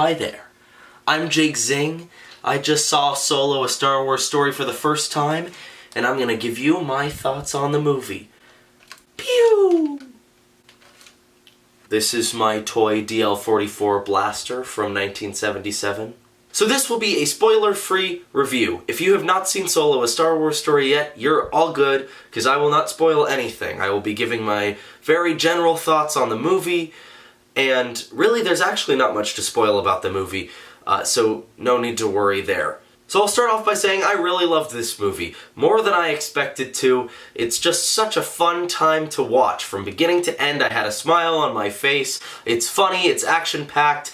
Hi there, I'm Jake Zing. I just saw Solo, a Star Wars story for the first time, and I'm gonna give you my thoughts on the movie. Pew! This is my toy DL-44 blaster from 1977. So this will be a spoiler-free review. If you have not seen Solo, a Star Wars story yet, you're all good, because I will not spoil anything. I will be giving my very general thoughts on the movie, and really there's actually not much to spoil about the movie, so no need to worry there. So I'll start off by saying I really loved this movie, more than I expected to. It's just such a fun time to watch. From beginning to end, I had a smile on my face. It's funny, it's action-packed,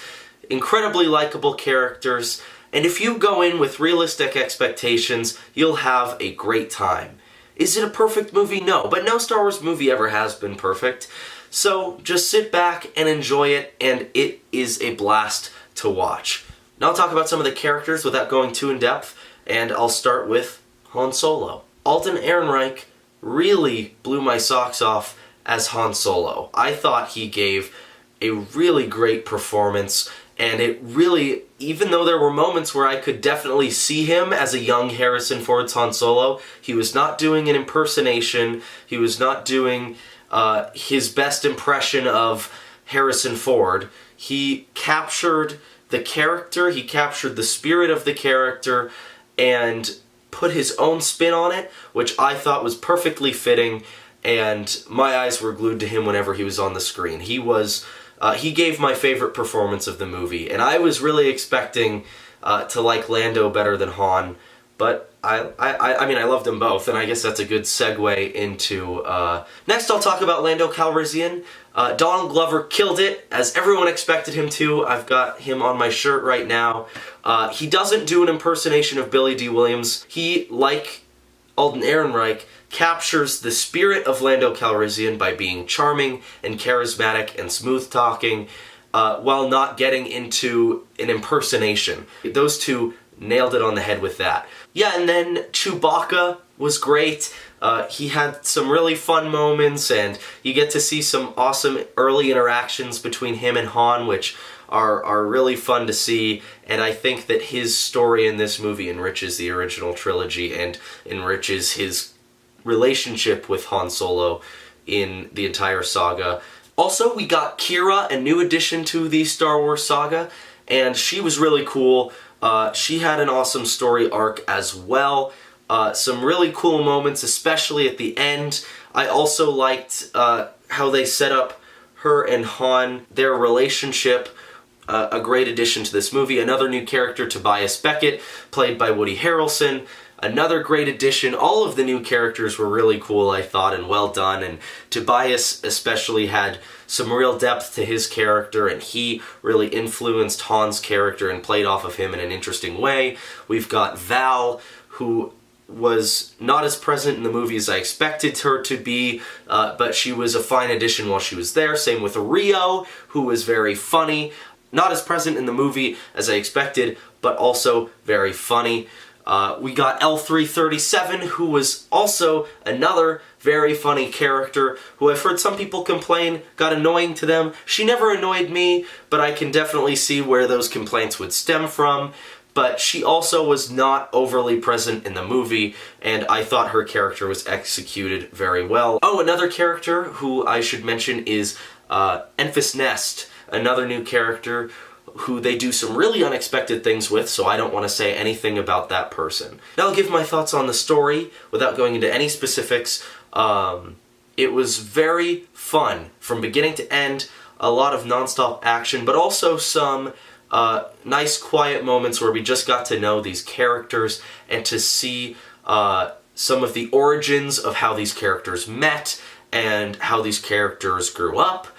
incredibly likable characters, and if you go in with realistic expectations, you'll have a great time. Is it a perfect movie? No, but no Star Wars movie ever has been perfect. So just sit back and enjoy it, and it is a blast to watch. Now I'll talk about some of the characters without going too in depth, and I'll start with Han Solo. Alden Ehrenreich really blew my socks off as Han Solo. I thought he gave a really great performance, and it really, even though there were moments where I could definitely see him as a young Harrison Ford's Han Solo, he was not doing an impersonation, he was not doing his best impression of Harrison Ford. He captured the character, he captured the spirit of the character, and put his own spin on it, which I thought was perfectly fitting, and my eyes were glued to him whenever he was on the screen. He gave my favorite performance of the movie, and I was really expecting to like Lando better than Han, but I mean, I loved them both, and I guess that's a good segue into... Next, I'll talk about Lando Calrissian. Donald Glover killed it, as everyone expected him to. I've got him on my shirt right now. He doesn't do an impersonation of Billy D. Williams. He, like Alden Ehrenreich, captures the spirit of Lando Calrissian by being charming and charismatic and smooth-talking, while not getting into an impersonation. Those two nailed it on the head with that. Yeah, and then Chewbacca was great. He had some really fun moments, and you get to see some awesome early interactions between him and Han, which are really fun to see, and I think that his story in this movie enriches the original trilogy and enriches his relationship with Han Solo in the entire saga. Also, we got Qi'ra, a new addition to the Star Wars saga, and she was really cool. She had an awesome story arc as well. Some really cool moments, especially at the end. I also liked how they set up her and Han, their relationship. A great addition to this movie. Another new character, Tobias Beckett, played by Woody Harrelson. Another great addition. All of the new characters were really cool, I thought, and well done, and Tobias especially had some real depth to his character, and he really influenced Han's character and played off of him in an interesting way. We've got Val, who was not as present in the movie as I expected her to be, but she was a fine addition while she was there. Same with Rio, who was very funny. Not as present in the movie as I expected, but also very funny. We got L337, who was also another very funny character, who I've heard some people complain got annoying to them. She never annoyed me, but I can definitely see where those complaints would stem from. But she also was not overly present in the movie, and I thought her character was executed very well. Oh, another character who I should mention is Enfys Nest, another new character who they do some really unexpected things with, so I don't want to say anything about that person. Now I'll give my thoughts on the story without going into any specifics. It was very fun from beginning to end, a lot of non-stop action, but also some nice quiet moments where we just got to know these characters and to see some of the origins of how these characters met and how these characters grew up.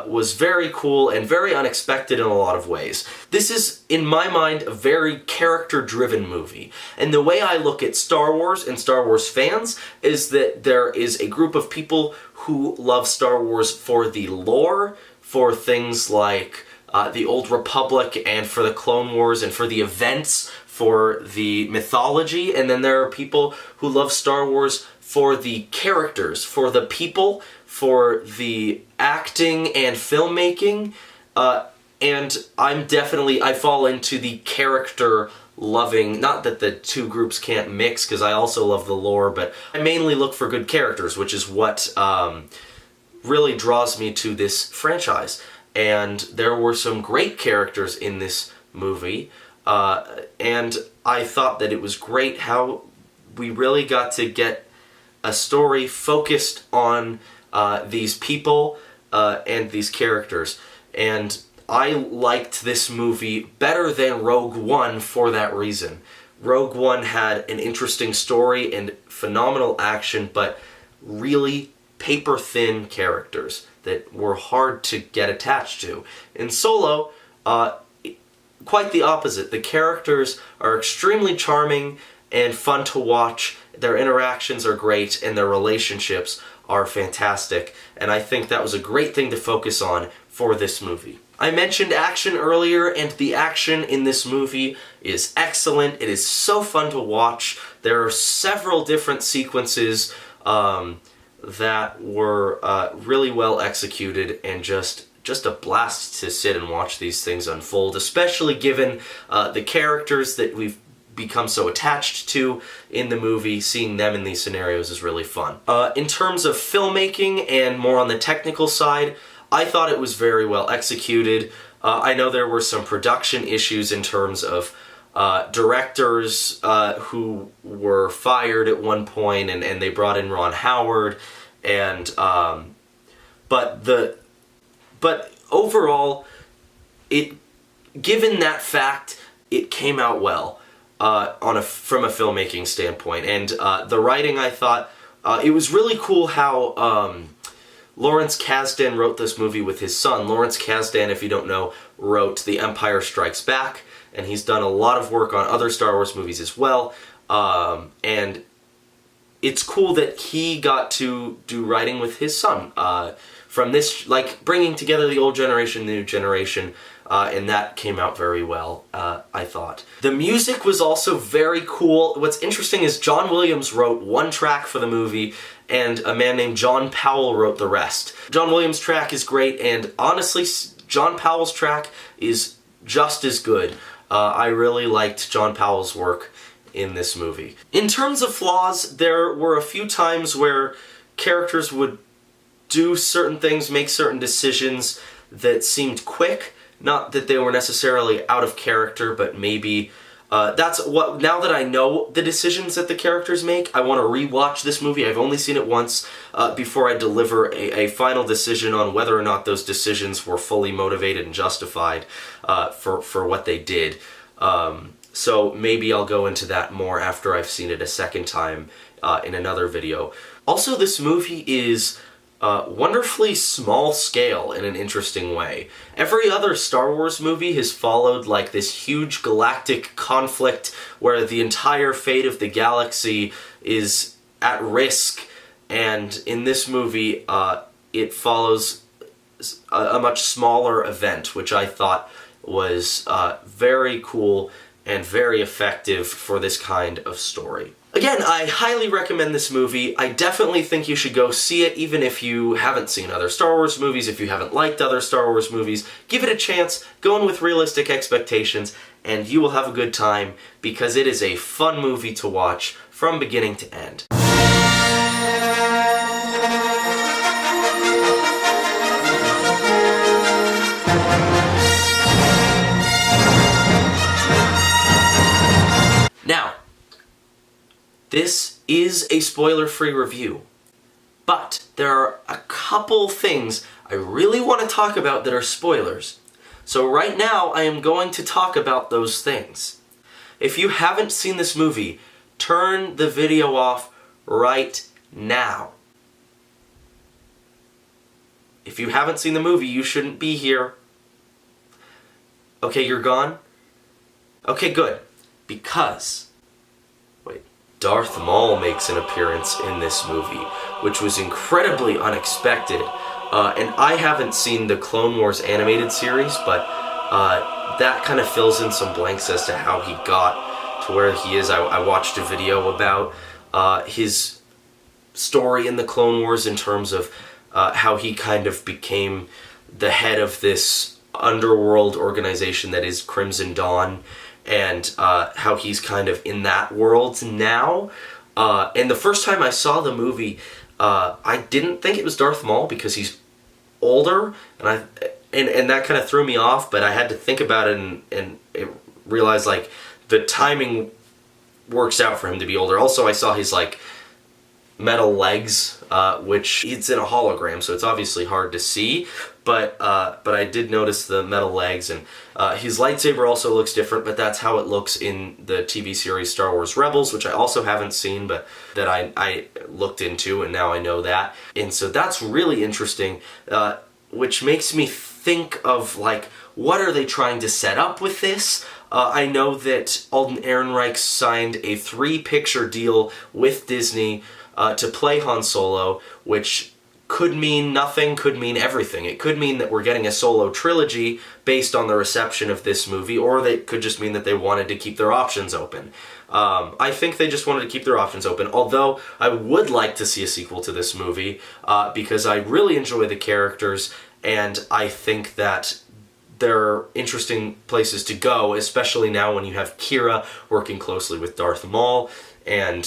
Was very cool and very unexpected in a lot of ways. This is, in my mind, a very character-driven movie. And the way I look at Star Wars and Star Wars fans is that there is a group of people who love Star Wars for the lore, for things like the Old Republic and for the Clone Wars and for the events, for the mythology, and then there are people who love Star Wars for the characters, for the people, for the acting and filmmaking, And I fall into the character loving, not that the two groups can't mix, because I also love the lore, but I mainly look for good characters, which is what really draws me to this franchise. And there were some great characters in this movie, and I thought that it was great how we really got to get a story focused on these people and these characters. And I liked this movie better than Rogue One for that reason. Rogue One had an interesting story and phenomenal action, but really paper-thin characters that were hard to get attached to. In Solo, quite the opposite. The characters are extremely charming and fun to watch. Their interactions are great, and their relationships are fantastic. And I think that was a great thing to focus on for this movie. I mentioned action earlier, and the action in this movie is excellent. It is so fun to watch. There are several different sequences that were really well executed, and just a blast to sit and watch these things unfold, especially given the characters that we've become so attached to in the movie. Seeing them in these scenarios is really fun. In terms of filmmaking and more on the technical side, I thought it was very well executed. I know there were some production issues in terms of directors who were fired at one point, and they brought in Ron Howard, and but overall, given that fact, it came out well from a filmmaking standpoint. And the writing, I thought it was really cool how Lawrence Kasdan wrote this movie with his son. Lawrence Kasdan, if you don't know, wrote The Empire Strikes Back, and he's done a lot of work on other Star Wars movies as well. And it's cool that he got to do writing with his son. From this, like, bringing together the old generation, the new generation, and that came out very well, I thought. The music was also very cool. What's interesting is John Williams wrote one track for the movie, and a man named John Powell wrote the rest. John Williams' track is great, and honestly, John Powell's track is just as good. I really liked John Powell's work in this movie. In terms of flaws, there were a few times where characters would do certain things, make certain decisions that seemed quick. Not that they were necessarily out of character, but maybe that's what, now that I know the decisions that the characters make, I want to rewatch this movie. I've only seen it once before I deliver a final decision on whether or not those decisions were fully motivated and justified for what they did. So maybe I'll go into that more after I've seen it a second time in another video. Also, this movie is wonderfully small scale in an interesting way. Every other Star Wars movie has followed like this huge galactic conflict where the entire fate of the galaxy is at risk, and in this movie it follows a much smaller event, which I thought was very cool and very effective for this kind of story. Again, I highly recommend this movie. I definitely think you should go see it, even if you haven't seen other Star Wars movies, if you haven't liked other Star Wars movies. Give it a chance, go in with realistic expectations, and you will have a good time, because it is a fun movie to watch from beginning to end. Now, this is a spoiler-free review, but there are a couple things I really want to talk about that are spoilers. So right now, I am going to talk about those things. If you haven't seen this movie, turn the video off right now. If you haven't seen the movie, you shouldn't be here. Okay, you're gone? Okay, good. Because Darth Maul makes an appearance in this movie, which was incredibly unexpected. And I haven't seen the Clone Wars animated series, but that kind of fills in some blanks as to how he got to where he is. I watched a video about his story in the Clone Wars in terms of how he kind of became the head of this underworld organization that is Crimson Dawn, and how he's kind of in that world now. And the first time I saw the movie, I didn't think it was Darth Maul because he's older, and that kind of threw me off. But I had to think about it and realize like the timing works out for him to be older. Also, I saw his like metal legs, which it's in a hologram, so it's obviously hard to see. But I did notice the metal legs, and his lightsaber also looks different, but that's how it looks in the TV series Star Wars Rebels, which I also haven't seen, but that I looked into, and now I know that. And so that's really interesting, which makes me think of, like, what are they trying to set up with this? I know that Alden Ehrenreich signed a 3-picture deal with Disney to play Han Solo, which could mean nothing, could mean everything. It could mean that we're getting a Solo trilogy based on the reception of this movie, or it could just mean that they wanted to keep their options open. I think they just wanted to keep their options open, although I would like to see a sequel to this movie, because I really enjoy the characters, and I think that there are interesting places to go, especially now when you have Kira working closely with Darth Maul, and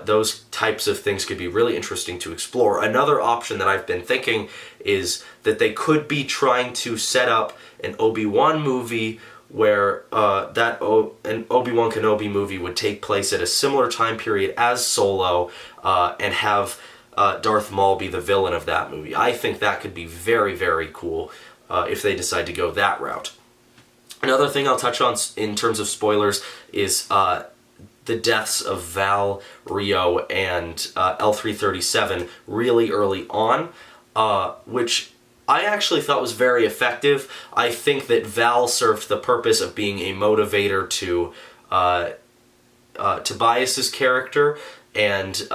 those types of things could be really interesting to explore. Another option that I've been thinking is that they could be trying to set up an Obi-Wan movie where an Obi-Wan Kenobi movie would take place at a similar time period as Solo, and have Darth Maul be the villain of that movie. I think that could be very, very cool if they decide to go that route. Another thing I'll touch on in terms of spoilers is the deaths of Val, Rio, and L337 really early on, which I actually thought was very effective. I think that Val served the purpose of being a motivator to Tobias's character, and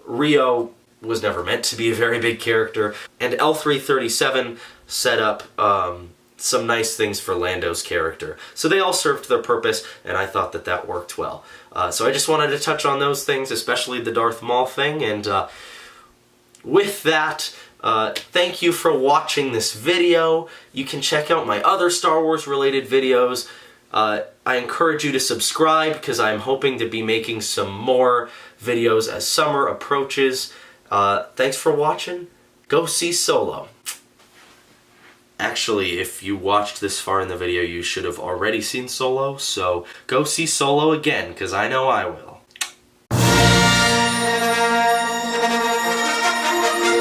Rio was never meant to be a very big character, and L337 set up some nice things for Lando's character. So they all served their purpose, and I thought that that worked well. So I just wanted to touch on those things, especially the Darth Maul thing, and with that, thank you for watching this video. You can check out my other Star Wars related videos. I encourage you to subscribe because I'm hoping to be making some more videos as summer approaches. Thanks for watching. Go see Solo. Actually, if you watched this far in the video, you should have already seen Solo, so go see Solo again, because I know I will.